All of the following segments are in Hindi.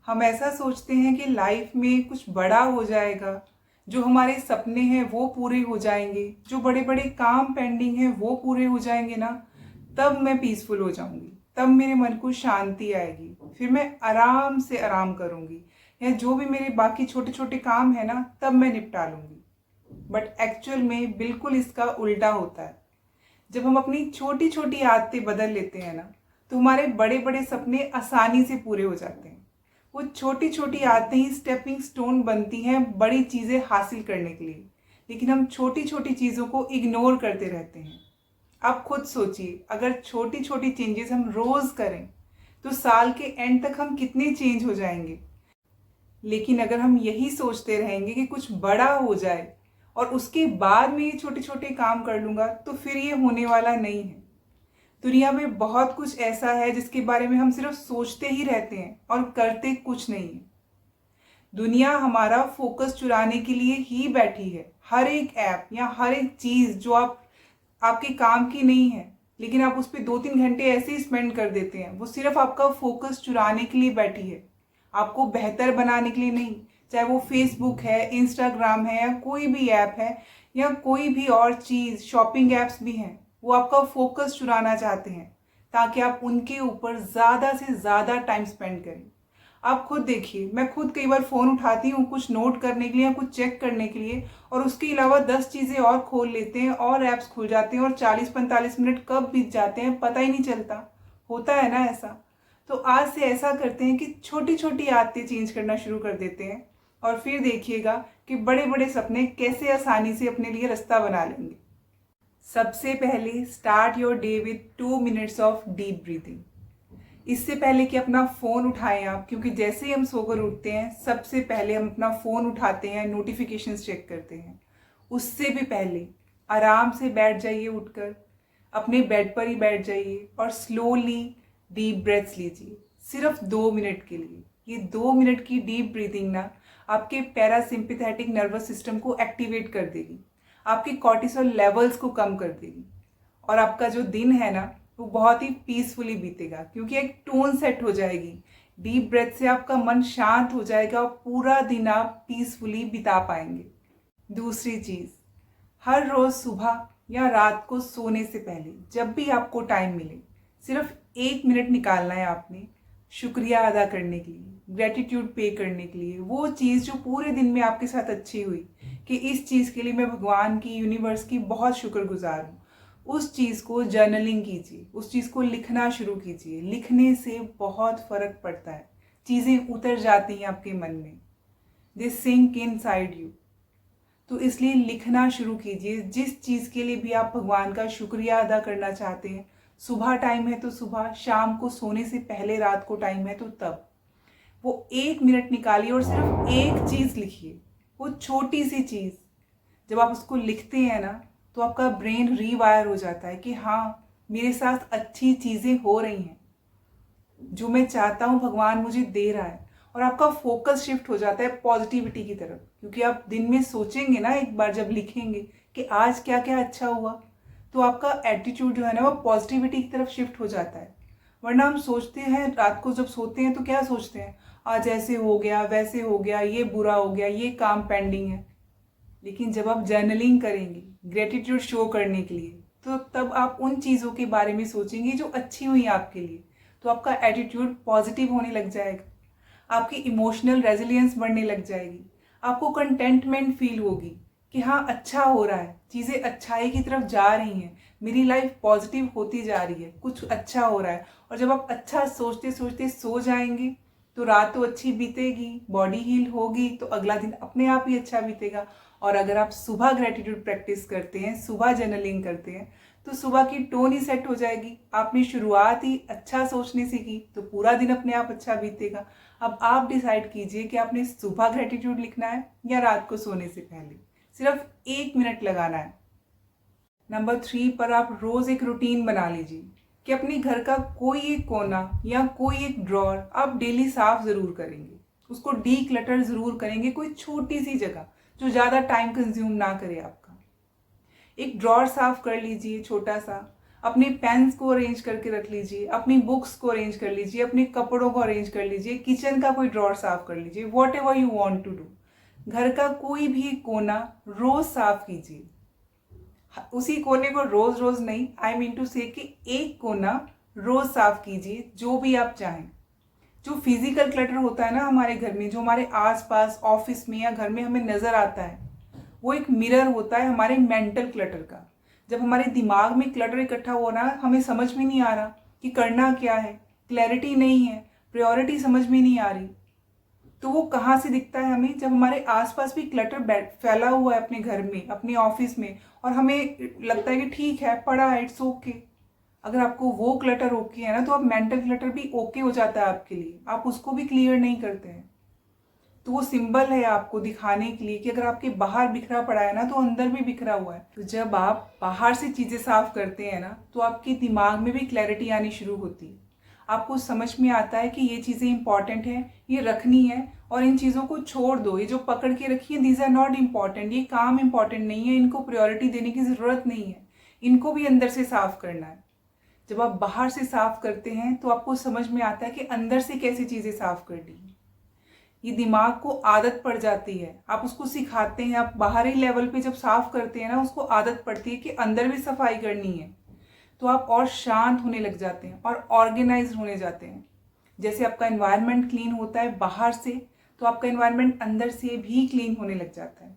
हम ऐसा सोचते हैं कि लाइफ में कुछ बड़ा हो जाएगा, जो हमारे सपने हैं वो पूरे हो जाएंगे, जो बड़े बड़े काम पेंडिंग हैं वो पूरे हो जाएंगे ना, तब मैं पीसफुल हो जाऊंगी, तब मेरे मन को शांति आएगी, फिर मैं आराम से आराम करूंगी, या जो भी मेरे बाकी छोटे छोटे काम है ना तब मैं निपटा लूंगी। बट एक्चुअल में बिल्कुल इसका उल्टा होता है। जब हम अपनी छोटी छोटी आदतें बदल लेते हैं ना, तो हमारे बड़े बड़े सपने आसानी से पूरे हो जाते हैं। वो छोटी छोटी आदतें ही स्टेपिंग स्टोन बनती हैं बड़ी चीज़ें हासिल करने के लिए, लेकिन हम छोटी छोटी चीज़ों को इग्नोर करते रहते हैं। आप खुद सोचिए, अगर छोटी छोटी चेंजेस हम रोज़ करें तो साल के एंड तक हम कितने चेंज हो जाएंगे। लेकिन अगर हम यही सोचते रहेंगे कि कुछ बड़ा हो जाए और उसके बाद में ये छोटे छोटे काम कर लूँगा, तो फिर ये होने वाला नहीं है। दुनिया में बहुत कुछ ऐसा है जिसके बारे में हम सिर्फ सोचते ही रहते हैं और करते कुछ नहीं है। दुनिया हमारा फोकस चुराने के लिए ही बैठी है। हर एक ऐप या हर एक चीज़ जो आपके काम की नहीं है, लेकिन आप उस पर 2-3 घंटे ऐसे ही स्पेंड कर देते हैं, वो सिर्फ आपका फोकस चुराने के लिए बैठी है, आपको बेहतर बनाने के लिए नहीं। चाहे वो फेसबुक है, इंस्टाग्राम है, या कोई भी ऐप है, या कोई भी और चीज़, शॉपिंग ऐप्स भी हैं, वो आपका फोकस चुराना चाहते हैं ताकि आप उनके ऊपर ज़्यादा से ज़्यादा टाइम स्पेंड करें। आप खुद देखिए, मैं खुद कई बार फ़ोन उठाती हूँ कुछ नोट करने के लिए या कुछ चेक करने के लिए, और उसके अलावा 10 चीज़ें और खोल लेते हैं और ऐप्स खुल जाते हैं, और 40-45 मिनट कब बीत जाते हैं पता ही नहीं चलता। होता है ना ऐसा? तो आज से ऐसा करते हैं कि छोटी छोटी आदतें चेंज करना शुरू कर देते हैं, और फिर देखिएगा कि बड़े बड़े सपने कैसे आसानी से अपने लिए रास्ता बना लेंगे। सबसे पहले start your day with 2 minutes of deep breathing. इससे पहले कि अपना फ़ोन उठाएं आप, क्योंकि जैसे ही हम सोकर उठते हैं सबसे पहले हम अपना फ़ोन उठाते हैं, नोटिफिकेशंस चेक करते हैं। उससे भी पहले आराम से बैठ जाइए, उठकर अपने बेड पर ही बैठ जाइए और स्लोली डीप ब्रेथ्स लीजिए, सिर्फ 2 मिनट के लिए। ये 2 मिनट की डीप ब्रीदिंग ना आपके पैरासिम्पैथेटिक नर्वस सिस्टम को एक्टिवेट कर देगी, आपके कॉर्टिसोल लेवल्स को कम कर देगी, और आपका जो दिन है ना वो बहुत ही पीसफुली बीतेगा, क्योंकि एक टोन सेट हो जाएगी। डीप ब्रेथ से आपका मन शांत हो जाएगा और पूरा दिन आप पीसफुली बिता पाएंगे। दूसरी चीज़, हर रोज़ सुबह या रात को सोने से पहले जब भी आपको टाइम मिले, सिर्फ 1 मिनट निकालना है आपने शुक्रिया अदा करने के लिए, ग्रेटिट्यूड पे करने के लिए। वो चीज़ जो पूरे दिन में आपके साथ अच्छी हुई, कि इस चीज़ के लिए मैं भगवान की, यूनिवर्स की बहुत शुक्रगुजार हूँ, उस चीज़ को जर्नलिंग कीजिए, उस चीज़ को लिखना शुरू कीजिए। लिखने से बहुत फ़र्क पड़ता है, चीज़ें उतर जाती हैं आपके मन में, दे सिंक इनसाइड यू। तो इसलिए लिखना शुरू कीजिए, जिस चीज़ के लिए भी आप भगवान का शुक्रिया अदा करना चाहते हैं। सुबह टाइम है तो सुबह, शाम को सोने से पहले रात को टाइम है तो तब वो 1 मिनट निकालिए और सिर्फ एक चीज़ लिखिए, वो छोटी सी चीज़। जब आप उसको लिखते हैं ना तो आपका ब्रेन रीवायर हो जाता है कि हाँ, मेरे साथ अच्छी चीज़ें हो रही हैं, जो मैं चाहता हूँ भगवान मुझे दे रहा है, और आपका फोकस शिफ्ट हो जाता है पॉजिटिविटी की तरफ। क्योंकि आप दिन में सोचेंगे ना, एक बार जब लिखेंगे कि आज क्या क्या अच्छा हुआ, तो आपका एटीट्यूड जो है ना वो पॉजिटिविटी की तरफ शिफ्ट हो जाता है। वरना हम सोचते हैं, रात को जब सोते हैं तो क्या सोचते हैं, आज ऐसे हो गया, वैसे हो गया, ये बुरा हो गया, ये काम पेंडिंग है। लेकिन जब आप जर्नलिंग करेंगे ग्रेटिट्यूड शो करने के लिए, तो तब आप उन चीज़ों के बारे में सोचेंगे जो अच्छी हुई आपके लिए, तो आपका एटीट्यूड पॉजिटिव होने लग जाएगा, आपकी इमोशनल रेजिलियंस बढ़ने लग जाएगी, आपको कंटेंटमेंट फील होगी कि हाँ, अच्छा हो रहा है, चीज़ें अच्छाई की तरफ जा रही हैं, मेरी लाइफ पॉजिटिव होती जा रही है, कुछ अच्छा हो रहा है। और जब आप अच्छा सोचते सोचते सो जाएंगे तो रात तो अच्छी बीतेगी, बॉडी हील होगी, तो अगला दिन अपने आप ही अच्छा बीतेगा। और अगर आप सुबह ग्रेटिट्यूड प्रैक्टिस करते हैं, सुबह जर्नलिंग करते हैं, तो सुबह की टोन ही सेट हो जाएगी। आपने शुरुआत ही अच्छा सोचने से की तो पूरा दिन अपने आप अच्छा बीतेगा। अब आप डिसाइड कीजिए कि आपने सुबह ग्रेटिट्यूड लिखना है या रात को सोने से पहले। सिर्फ 1 मिनट लगाना है। नंबर 3 पर आप रोज़ एक रूटीन बना लीजिए कि अपने घर का कोई एक कोना या कोई एक ड्रॉर आप डेली साफ ज़रूर करेंगे, उसको डी क्लटर ज़रूर करेंगे। कोई छोटी सी जगह जो ज़्यादा टाइम कंज्यूम ना करे आपका, एक ड्रॉर साफ कर लीजिए छोटा सा। अपने पेन्स को अरेंज करके रख लीजिए, अपनी बुक्स को अरेंज कर लीजिए, अपने कपड़ों को अरेंज कर लीजिए, किचन का कोई ड्रॉर साफ कर लीजिए, whatever you want to do. घर का कोई भी कोना रोज साफ कीजिए। उसी कोने को रोज रोज नहीं, आई मीन टू से कि एक कोना रोज साफ कीजिए, जो भी आप चाहें। जो फिजिकल क्लटर होता है ना हमारे घर में, जो हमारे आसपास ऑफिस में या घर में हमें नजर आता है, वो एक मिरर होता है हमारे मेंटल क्लटर का। जब हमारे दिमाग में क्लटर इकट्ठा हो रहा, हमें समझ में नहीं आ रहा कि करना क्या है, क्लैरिटी नहीं है, प्रायोरिटी समझ में नहीं आ रही, तो वो कहाँ से दिखता है हमें? जब हमारे आसपास भी क्लटर फैला हुआ है अपने घर में, अपने ऑफिस में, और हमें लगता है कि ठीक है, पड़ा है, इट्स ओके। अगर आपको वो क्लटर ओके है ना, तो आप मेंटल क्लटर भी ओके हो जाता है आपके लिए, आप उसको भी क्लियर नहीं करते हैं। तो वो सिंबल है आपको दिखाने के लिए कि अगर आपके बाहर बिखरा पड़ा है ना, तो अंदर भी बिखरा हुआ है। तो जब आप बाहर से चीज़ें साफ करते हैं ना, तो आपके दिमाग में भी क्लैरिटी आनी शुरू होती है। आपको समझ में आता है कि ये चीज़ें इंपॉर्टेंट हैं, ये रखनी है, और इन चीज़ों को छोड़ दो। ये जो पकड़ के रखी है, दीज आर नॉट इम्पॉर्टेंट, ये काम इम्पॉर्टेंट नहीं है, इनको प्रायोरिटी देने की ज़रूरत नहीं है, इनको भी अंदर से साफ करना है। जब आप बाहर से साफ करते हैं तो आपको समझ में आता है कि अंदर से कैसी चीज़ें साफ करनी है। ये दिमाग को आदत पड़ जाती है, आप उसको सिखाते हैं। आप बाहरी लेवल पे जब साफ करते हैं ना, उसको आदत पड़ती है कि अंदर भी सफाई करनी है, तो आप और शांत होने लग जाते हैं और ऑर्गेनाइज होने जाते हैं। जैसे आपका एनवायरनमेंट क्लीन होता है बाहर से, तो आपका एनवायरनमेंट अंदर से भी क्लीन होने लग जाता है।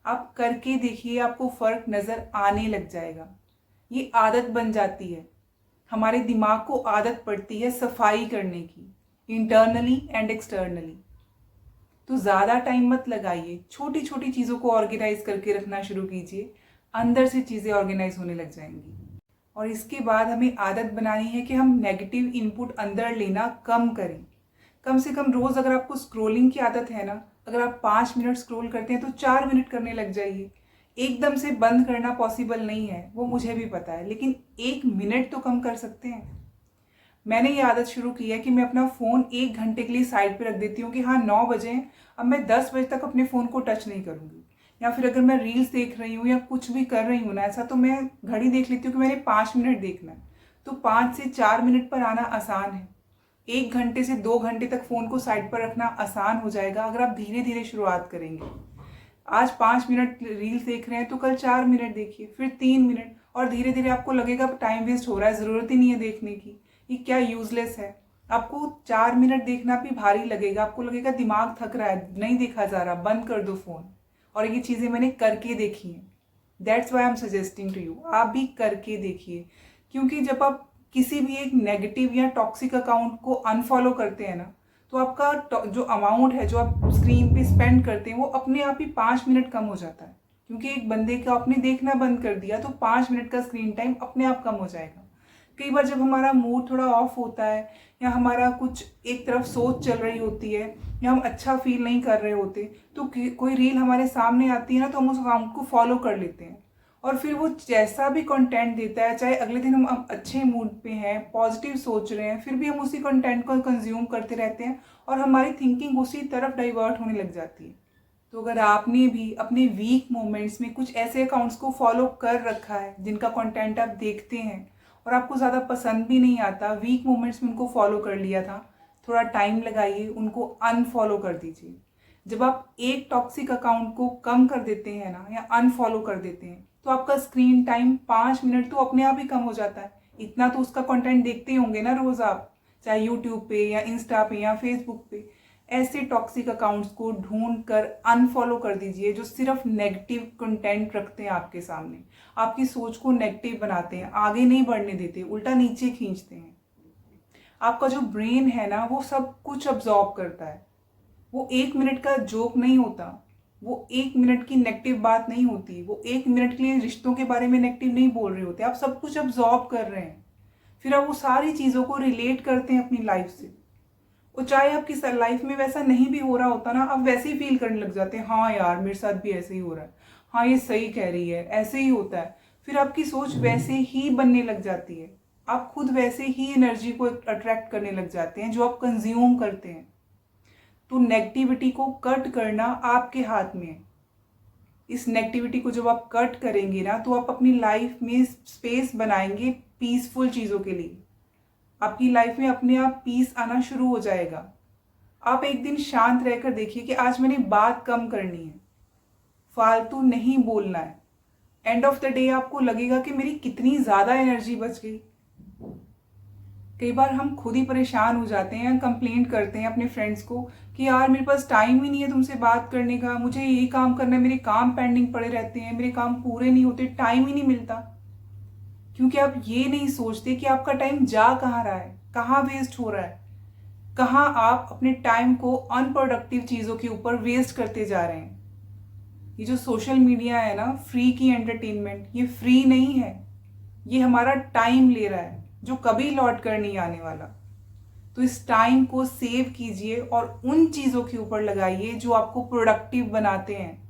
आप करके देखिए, आपको फर्क नजर आने लग जाएगा। ये आदत बन जाती है, हमारे दिमाग को आदत पड़ती है सफाई करने की, इंटरनली एंड एक्सटर्नली। तो ज़्यादा टाइम मत लगाइए, छोटी छोटी चीज़ों को ऑर्गेनाइज करके रखना शुरू कीजिए, अंदर से चीज़ें ऑर्गेनाइज होने लग जाएंगी। और इसके बाद हमें आदत बनानी है कि हम नेगेटिव इनपुट अंदर लेना कम करें। कम से कम रोज़ अगर आपको स्क्रोलिंग की आदत है ना, अगर आप 5 मिनट स्क्रोल करते हैं तो 4 मिनट करने लग जाइए। एकदम से बंद करना पॉसिबल नहीं है, वो मुझे भी पता है, लेकिन 1 मिनट तो कम कर सकते हैं। मैंने ये आदत शुरू की है कि मैं अपना फ़ोन 1 घंटे के लिए साइड पे रख देती हूँ कि हाँ 9 बजे हैं, अब मैं 10 बजे तक अपने फ़ोन को टच नहीं करूँगी। या फिर अगर मैं रील्स देख रही हूँ या कुछ भी कर रही हूँ ना ऐसा, तो मैं घड़ी देख लेती हूँ कि मैंने 5 मिनट देखना है। तो 5 से 4 मिनट पर आना आसान है। 1 घंटे से 2 घंटे तक फ़ोन को साइड पर रखना आसान हो जाएगा अगर आप धीरे धीरे शुरुआत करेंगे। आज 5 मिनट रील्स देख रहे हैं तो कल 4 मिनट देखिए, फिर 3 मिनट, और धीरे धीरे आपको लगेगा टाइम वेस्ट हो रहा है, ज़रूरत ही नहीं है देखने की, ये क्या यूजलेस है। आपको 4 मिनट देखना भी भारी लगेगा, आपको लगेगा दिमाग थक रहा है, नहीं देखा जा रहा, बंद कर दो फ़ोन। और ये चीज़ें मैंने करके देखी हैं, that's why I am suggesting to you, आप भी करके देखिए। क्योंकि जब आप किसी भी एक नेगेटिव या टॉक्सिक अकाउंट को अनफॉलो करते हैं ना, तो आपका जो अमाउंट है जो आप स्क्रीन पे स्पेंड करते हैं, वो अपने आप ही 5 मिनट कम हो जाता है। क्योंकि एक बंदे का आपने देखना बंद कर दिया तो 5 मिनट का स्क्रीन टाइम अपने आप कम हो जाएगा। कई बार जब हमारा मूड थोड़ा ऑफ होता है, या हमारा कुछ एक तरफ सोच चल रही होती है, या हम अच्छा फील नहीं कर रहे होते, तो कोई रील हमारे सामने आती है ना, तो हम उस अकाउंट को फॉलो कर लेते हैं। और फिर वो जैसा भी कंटेंट देता है, चाहे अगले दिन हम अच्छे मूड पे हैं, पॉजिटिव सोच रहे हैं, फिर भी हम उसी कंटेंट को कंज्यूम करते रहते हैं और हमारी थिंकिंग उसी तरफ डाइवर्ट होने लग जाती है। तो अगर आपने भी अपने वीक मोमेंट्स में कुछ ऐसे अकाउंट्स को फॉलो कर रखा है जिनका कंटेंट आप देखते हैं और आपको ज़्यादा पसंद भी नहीं आता, वीक मोमेंट्स में उनको फॉलो कर लिया था, थोड़ा टाइम लगाइए, उनको अनफॉलो कर दीजिए। जब आप एक टॉक्सिक अकाउंट को कम कर देते हैं ना, या अनफॉलो कर देते हैं, तो आपका स्क्रीन टाइम 5 मिनट तो अपने आप ही कम हो जाता है। इतना तो उसका कंटेंट देखते ही होंगे ना रोज़ आप, चाहे यूट्यूब पे या इंस्टा पे या फेसबुक पे। ऐसे टॉक्सिक अकाउंट्स को ढूंढ कर अनफॉलो कर दीजिए जो सिर्फ नेगेटिव कंटेंट रखते हैं आपके सामने, आपकी सोच को नेगेटिव बनाते हैं, आगे नहीं बढ़ने देते, उल्टा नीचे खींचते हैं। आपका जो ब्रेन है ना, वो सब कुछ अब्जॉर्ब करता है। वो 1 मिनट का जोक नहीं होता, वो 1 मिनट की नेगेटिव बात नहीं होती, वो 1 मिनट के लिए रिश्तों के बारे में नेगेटिव नहीं बोल रहे होते, आप सब कुछ अब्जॉर्ब कर रहे हैं। फिर आप वो सारी चीज़ों को रिलेट करते हैं अपनी लाइफ से। वो चाहे आपकी लाइफ में वैसा नहीं भी हो रहा होता ना, आप वैसे ही फील करने लग जाते हैं, हाँ यार मेरे साथ भी ऐसे ही हो रहा है, हाँ ये सही कह रही है, ऐसे ही होता है। फिर आपकी सोच वैसे ही बनने लग जाती है, आप खुद वैसे ही एनर्जी को अट्रैक्ट करने लग जाते हैं जो आप कंज्यूम करते हैं। तो नेगेटिविटी को कट करना आपके हाथ में है। इस नेगेटिविटी को जब आप कट करेंगे ना, तो आप अपनी लाइफ में स्पेस बनाएंगे पीसफुल चीज़ों के लिए। आपकी लाइफ में अपने आप पीस आना शुरू हो जाएगा। आप एक दिन शांत रहकर देखिए कि आज मैंने बात कम करनी है, फालतू नहीं बोलना है। एंड ऑफ द डे आपको लगेगा कि मेरी कितनी ज़्यादा एनर्जी बच गई। कई बार हम खुद ही परेशान हो जाते हैं, कंप्लेंट करते हैं अपने फ्रेंड्स को कि यार मेरे पास टाइम ही नहीं है तुमसे बात करने का, मुझे यही काम करना है, मेरे काम पेंडिंग पड़े रहते हैं, मेरे काम पूरे नहीं होते, टाइम ही नहीं मिलता। क्योंकि आप ये नहीं सोचते कि आपका टाइम जा कहाँ रहा है, कहाँ वेस्ट हो रहा है, कहाँ आप अपने टाइम को अनप्रोडक्टिव चीज़ों के ऊपर वेस्ट करते जा रहे हैं। ये जो सोशल मीडिया है ना, फ्री की एंटरटेनमेंट, ये फ्री नहीं है, ये हमारा टाइम ले रहा है जो कभी लौट कर नहीं आने वाला। तो इस टाइम को सेव कीजिए और उन चीज़ों के ऊपर लगाइए जो आपको प्रोडक्टिव बनाते हैं,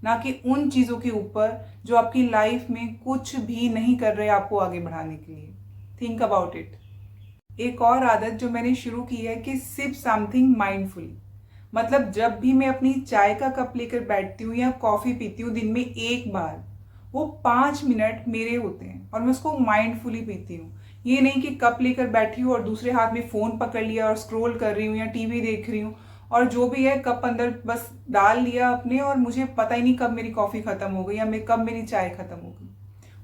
ना कि उन चीज़ों के ऊपर जो आपकी लाइफ में कुछ भी नहीं कर रहे आपको आगे बढ़ाने के लिए। Think about it. एक और आदत जो मैंने शुरू की है कि सिप समथिंग माइंडफुली। मतलब जब भी मैं अपनी चाय का कप लेकर बैठती हूँ या कॉफ़ी पीती हूँ दिन में एक बार, वो 5 मिनट मेरे होते हैं और मैं उसको माइंडफुली पीती हूँ। ये नहीं कि कप लेकर बैठी हूँ और दूसरे हाथ में फ़ोन पकड़ लिया और स्क्रॉल कर रही हूँ या टीवी देख रही हूँ और जो भी है कप अंदर बस डाल लिया अपने और मुझे पता ही नहीं कब मेरी कॉफ़ी ख़त्म हो गई या कब मेरी चाय ख़त्म हो गई।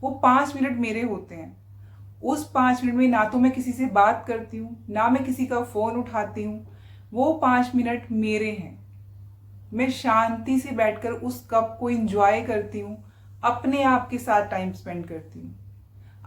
वो 5 मिनट मेरे होते हैं। उस 5 मिनट में ना तो मैं किसी से बात करती हूँ, ना मैं किसी का फ़ोन उठाती हूँ। वो 5 मिनट मेरे हैं। मैं शांति से बैठकर उस कप को एंजॉय करती हूँ, अपने आप के साथ टाइम स्पेंड करती हूँ।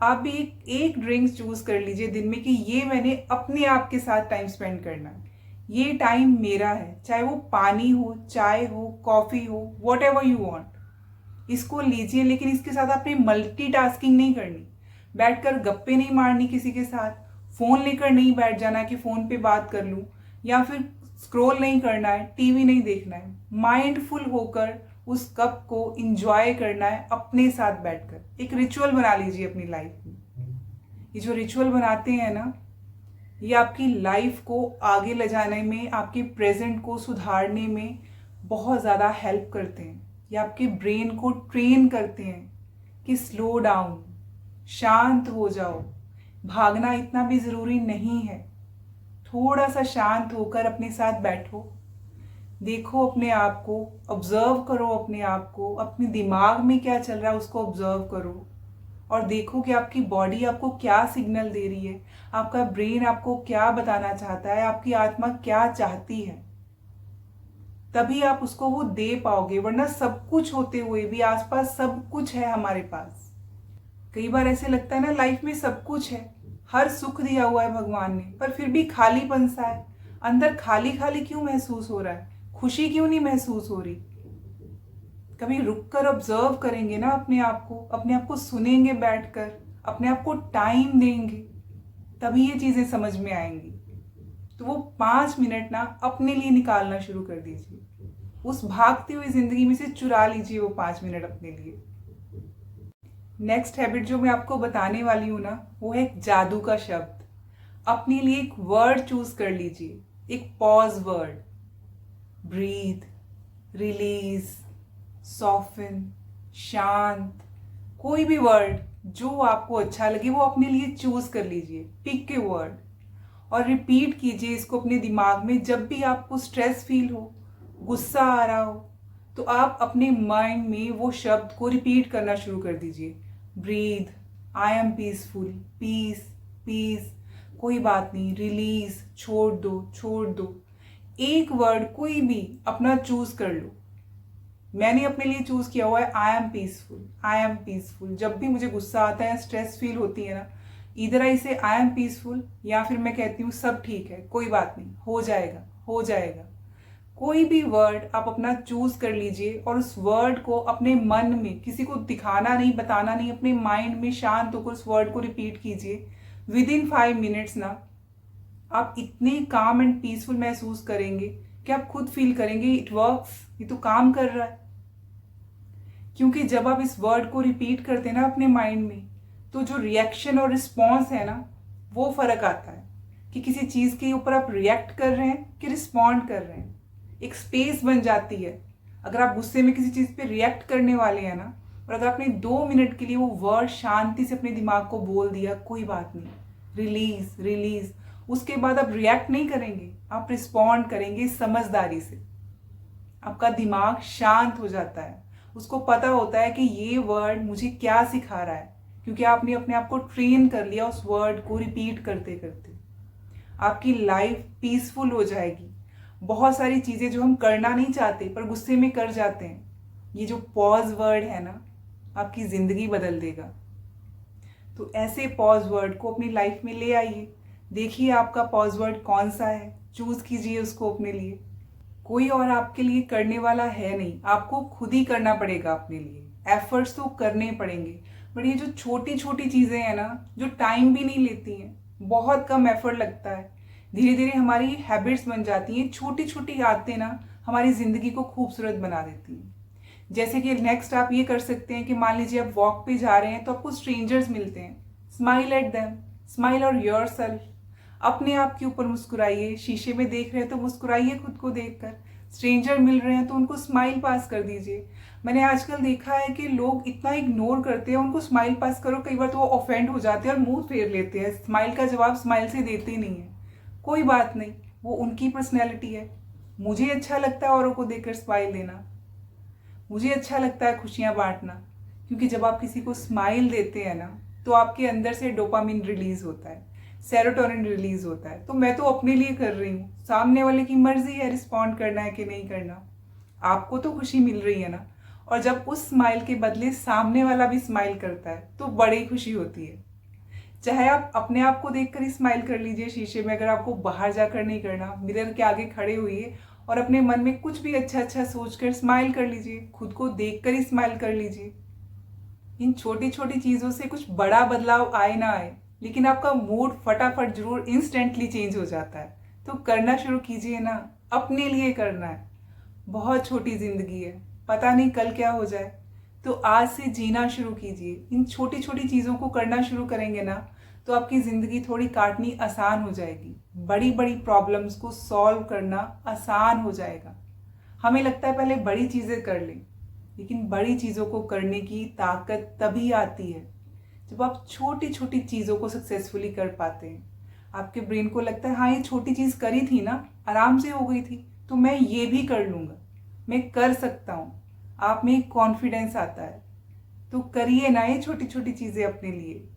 आप भी एक ड्रिंक चूज कर लीजिए दिन में कि ये मैंने अपने आप के साथ टाइम स्पेंड करना है, ये टाइम मेरा है। चाहे वो पानी हो, चाय हो, कॉफ़ी हो, वॉट एवर यू वॉन्ट, इसको लीजिए। लेकिन इसके साथ आपने मल्टीटास्किंग नहीं करनी, बैठकर गप्पे नहीं मारनी किसी के साथ, फ़ोन लेकर नहीं बैठ जाना कि फ़ोन पे बात कर लूँ, या फिर स्क्रॉल नहीं करना है, टीवी नहीं देखना है। माइंडफुल होकर उस कप को इंजॉय करना है अपने साथ बैठकर। एक रिचुअल बना लीजिए अपनी लाइफ में। ये जो रिचुअल बनाते हैं ना, ये आपकी लाइफ को आगे ले जाने में, आपके प्रेजेंट को सुधारने में बहुत ज़्यादा हेल्प करते हैं। ये आपके ब्रेन को ट्रेन करते हैं कि स्लो डाउन, शांत हो जाओ, भागना इतना भी ज़रूरी नहीं है। थोड़ा सा शांत होकर अपने साथ बैठो, देखो अपने आप को, ऑब्जर्व करो अपने आप को, अपने दिमाग में क्या चल रहा है उसको ऑब्जर्व करो और देखो कि आपकी बॉडी आपको क्या सिग्नल दे रही है, आपका ब्रेन आपको क्या बताना चाहता है, आपकी आत्मा क्या चाहती है। तभी आप उसको वो दे पाओगे, वरना सब कुछ होते हुए भी आसपास सब कुछ है हमारे पास। कई बार ऐसे लगता है ना, लाइफ में सब कुछ है, हर सुख दिया हुआ है भगवान ने, पर फिर भी खालीपन सा है। अंदर खाली खाली क्यों महसूस हो रहा है, खुशी क्यों नहीं महसूस हो रही। कभी रुककर ऑब्जर्व करेंगे ना अपने आप को सुनेंगे बैठकर, अपने आप को टाइम देंगे, तभी ये चीजें समझ में आएंगी। तो वो 5 मिनट ना अपने लिए निकालना शुरू कर दीजिए। उस भागती हुई जिंदगी में से चुरा लीजिए वो 5 मिनट अपने लिए। नेक्स्ट हैबिट जो मैं आपको बताने वाली हूँ ना, वो है एक जादू का शब्द। अपने लिए एक वर्ड चूज कर लीजिए, एक pause word. Breathe, release, soften, शांत, कोई भी वर्ड जो आपको अच्छा लगे वो अपने लिए चूज कर लीजिए। पिक के वर्ड और रिपीट कीजिए इसको अपने दिमाग में। जब भी आपको स्ट्रेस फील हो, गुस्सा आ रहा हो, तो आप अपने माइंड में वो शब्द को रिपीट करना शुरू कर दीजिए। Breathe, I am peaceful, peace, peace, कोई बात नहीं, रिलीज, छोड़ दो, छोड़ दो। एक वर्ड कोई भी अपना चूज कर लो। मैंने अपने लिए चूज किया हुआ है आई am peaceful, I am peaceful. जब भी मुझे गुस्सा आता है, स्ट्रेस फील होती है ना, इधर आई से आई एम पीसफुल, या फिर मैं कहती हूँ सब ठीक है, कोई बात नहीं, हो जाएगा, हो जाएगा। कोई भी वर्ड आप अपना चूज कर लीजिए और उस वर्ड को अपने मन में, किसी को दिखाना नहीं, बताना नहीं, अपने माइंड में शांत होकर उस वर्ड को रिपीट कीजिए। विद इन 5 मिनट्स ना आप इतने काम एंड पीसफुल महसूस करेंगे कि आप खुद फील करेंगे इट वर्क्स, ये तो काम कर रहा है। क्योंकि जब आप इस वर्ड को रिपीट करते हैं ना अपने माइंड में, तो जो रिएक्शन और रिस्पॉन्स है ना, वो फर्क आता है कि किसी चीज़ के ऊपर आप रिएक्ट कर रहे हैं कि रिस्पॉन्ड कर रहे हैं। एक स्पेस बन जाती है। अगर आप गुस्से में किसी चीज़ पे रिएक्ट करने वाले हैं ना, और अगर आपने 2 मिनट के लिए वो वर्ड शांति से अपने दिमाग को बोल दिया, कोई बात नहीं, रिलीज रिलीज, उसके बाद आप रिएक्ट नहीं करेंगे, आप रिस्पॉन्ड करेंगे समझदारी से। आपका दिमाग शांत हो जाता है, उसको पता होता है कि ये वर्ड मुझे क्या सिखा रहा है, क्योंकि आपने अपने आप को ट्रेन कर लिया उस वर्ड को रिपीट करते करते। आपकी लाइफ पीसफुल हो जाएगी। बहुत सारी चीज़ें जो हम करना नहीं चाहते पर गुस्से में कर जाते हैं, ये जो पॉज वर्ड है ना, आपकी ज़िंदगी बदल देगा। तो ऐसे पॉज वर्ड को अपनी लाइफ में ले आइए। देखिए आपका पॉज वर्ड कौन सा है, चूज़ कीजिए उसको अपने लिए। कोई और आपके लिए करने वाला है नहीं, आपको खुद ही करना पड़ेगा अपने लिए। एफर्ट्स तो करने पड़ेंगे, बट ये जो छोटी छोटी चीज़ें हैं ना, जो टाइम भी नहीं लेती हैं, बहुत कम एफर्ट लगता है, धीरे धीरे हमारी हैबिट्स बन जाती हैं। छोटी छोटी आदतें ना हमारी ज़िंदगी को खूबसूरत बना देती हैं। जैसे कि नेक्स्ट आप ये कर सकते हैं कि मान लीजिए आप वॉक पे जा रहे हैं तो आपको स्ट्रेंजर्स मिलते हैं, स्माइल एट देम, स्माइल और योर सेल्फ। अपने आप के ऊपर मुस्कुराइए। शीशे में देख रहे हैं तो मुस्कुराइए खुद को देखकर। स्ट्रेंजर मिल रहे हैं तो उनको स्माइल पास कर दीजिए। मैंने आजकल देखा है कि लोग इतना इग्नोर करते हैं, उनको स्माइल पास करो, कई बार तो वो ऑफेंड हो जाते हैं और मुंह फेर लेते हैं, स्माइल का जवाब स्माइल से देते ही नहीं है। कोई बात नहीं, वो उनकी पर्सनैलिटी है। मुझे अच्छा लगता है औरों को देखकर स्माइल देना, मुझे अच्छा लगता है खुशियाँ बांटना, क्योंकि जब आप किसी को स्माइल देते हैं ना तो आपके अंदर से डोपामिन रिलीज होता है, सेरोटोनिन रिलीज होता है। तो मैं तो अपने लिए कर रही हूँ, सामने वाले की मर्जी है रिस्पॉन्ड करना है कि नहीं करना। आपको तो खुशी मिल रही है ना, और जब उस स्माइल के बदले सामने वाला भी स्माइल करता है तो बड़ी खुशी होती है। चाहे आप अपने आप को देखकर ही स्माइल कर लीजिए शीशे में, अगर आपको बाहर जाकर नहीं करना, मिरर के आगे खड़े हुए और अपने मन में कुछ भी अच्छा अच्छा सोचकर स्माइल कर लीजिए, खुद को देखकर ही स्माइल कर लीजिए। इन छोटी छोटी चीज़ों से कुछ बड़ा बदलाव आए ना आए, लेकिन आपका मूड फटाफट जरूर इंस्टेंटली चेंज हो जाता है। तो करना शुरू कीजिए ना, अपने लिए करना है। बहुत छोटी जिंदगी है, पता नहीं कल क्या हो जाए, तो आज से जीना शुरू कीजिए। इन छोटी छोटी चीज़ों को करना शुरू करेंगे ना तो आपकी ज़िंदगी थोड़ी काटनी आसान हो जाएगी, बड़ी बड़ी प्रॉब्लम्स को सॉल्व करना आसान हो जाएगा। हमें लगता है पहले बड़ी चीज़ें कर लें, लेकिन बड़ी चीज़ों को करने की ताकत तभी आती है जब आप छोटी छोटी चीज़ों को सक्सेसफुली कर पाते हैं। आपके ब्रेन को लगता है हाँ ये छोटी चीज़ करी थी ना, आराम से हो गई थी, तो मैं ये भी कर लूँगा, मैं कर सकता हूँ। आप में एक कॉन्फिडेंस आता है। तो करिए ना ये छोटी छोटी चीज़ें अपने लिए।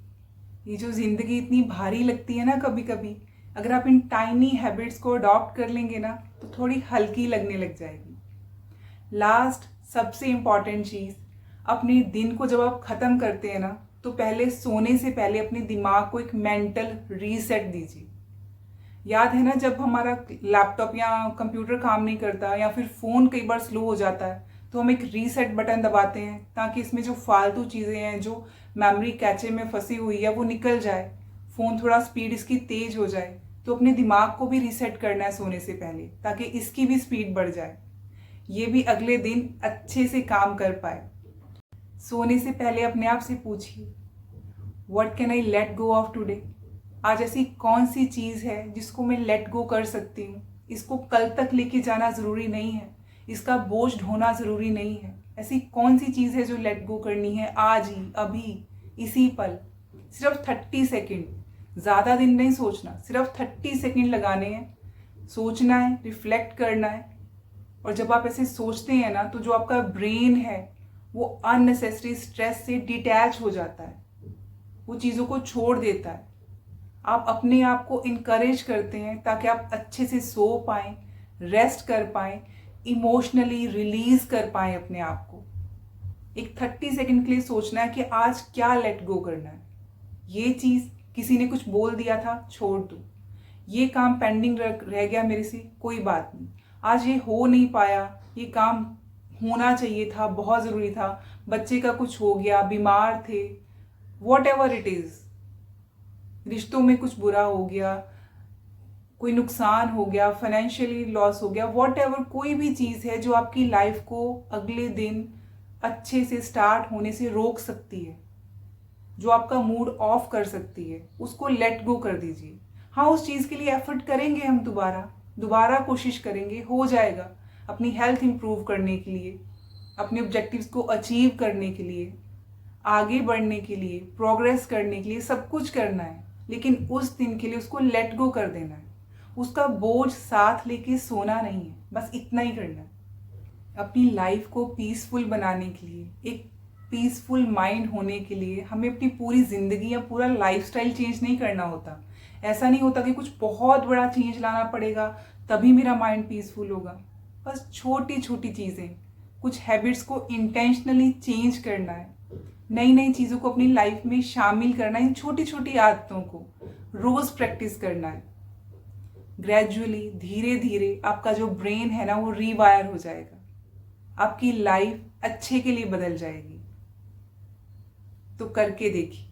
ये जो ज़िंदगी इतनी भारी लगती है ना कभी कभी, अगर आप इन टाइनी हैबिट्स को अडॉप्ट कर लेंगे ना तो थोड़ी हल्की लगने लग जाएगी। लास्ट सबसे इम्पॉर्टेंट चीज़, अपने दिन को जब आप ख़त्म करते हैं ना तो पहले सोने से पहले अपने दिमाग को एक मेंटल रीसेट दीजिए। याद है ना जब हमारा लैपटॉप या कंप्यूटर काम नहीं करता या फिर फ़ोन कई बार स्लो हो जाता है तो हम एक रीसेट बटन दबाते हैं ताकि इसमें जो फालतू चीज़ें हैं, जो मेमोरी कैचे में फंसी हुई है, वो निकल जाए, फ़ोन थोड़ा स्पीड इसकी तेज़ हो जाए। तो अपने दिमाग को भी रीसेट करना है सोने से पहले, ताकि इसकी भी स्पीड बढ़ जाए, ये भी अगले दिन अच्छे से काम कर पाए। सोने से पहले अपने आप से पूछिए, what can I let go of today. आज ऐसी कौन सी चीज़ है जिसको मैं लेट गो कर सकती हूँ। इसको कल तक लेके जाना ज़रूरी नहीं है, इसका बोझ ढोना ज़रूरी नहीं है। ऐसी कौन सी चीज़ है जो लेट गो करनी है आज ही, अभी, इसी पल। सिर्फ 30 सेकेंड, ज़्यादा दिन नहीं सोचना, सिर्फ 30 सेकेंड लगाने हैं, सोचना है, रिफ्लेक्ट करना है। और जब आप ऐसे सोचते हैं ना तो जो आपका ब्रेन है वो अननेसेसरी स्ट्रेस से डिटैच हो जाता है, वो चीज़ों को छोड़ देता है। आप अपने आप को इनकरेज करते हैं ताकि आप अच्छे से सो पाएं, रेस्ट कर पाएं, इमोशनली रिलीज कर पाएं अपने आप को। एक 30 सेकंड के लिए सोचना है कि आज क्या लेट गो करना है। ये चीज़ किसी ने कुछ बोल दिया था, छोड़ दो। ये काम पेंडिंग रह गया मेरे से, कोई बात नहीं। आज ये हो नहीं पाया, ये काम होना चाहिए था, बहुत ज़रूरी था, बच्चे का कुछ हो गया, बीमार थे, वॉट एवर इट इज़, रिश्तों में कुछ बुरा हो गया, कोई नुकसान हो गया, फाइनेंशियली लॉस हो गया, वॉट एवर, कोई भी चीज़ है जो आपकी लाइफ को अगले दिन अच्छे से स्टार्ट होने से रोक सकती है, जो आपका मूड ऑफ कर सकती है, उसको लेट गो कर दीजिए। हाँ, उस चीज़ के लिए एफर्ट करेंगे, हम दोबारा कोशिश करेंगे, हो जाएगा। अपनी हेल्थ इंप्रूव करने के लिए अपने ऑब्जेक्टिव्स को अचीव करने के लिए, आगे बढ़ने के लिए, प्रोग्रेस करने के लिए सब कुछ करना है, लेकिन उस दिन के लिए उसको लेट गो कर देना है। उसका बोझ साथ लेके सोना नहीं है, बस इतना ही करना है। अपनी लाइफ को पीसफुल बनाने के लिए, एक पीसफुल माइंड होने के लिए हमें अपनी पूरी ज़िंदगी या पूरा लाइफस्टाइल चेंज नहीं करना होता। ऐसा नहीं होता कि कुछ बहुत बड़ा चेंज लाना पड़ेगा तभी मेरा माइंड पीसफुल होगा। बस छोटी छोटी चीज़ें, कुछ हैबिट्स को इंटेंशनली चेंज करना है, नई नई चीज़ों को अपनी लाइफ में शामिल करना है। इन छोटी छोटी आदतों को रोज़ प्रैक्टिस करना है। ग्रेजुअली, धीरे धीरे आपका जो ब्रेन है ना वो रीवायर हो जाएगा, आपकी लाइफ अच्छे के लिए बदल जाएगी। तो करके देखिए।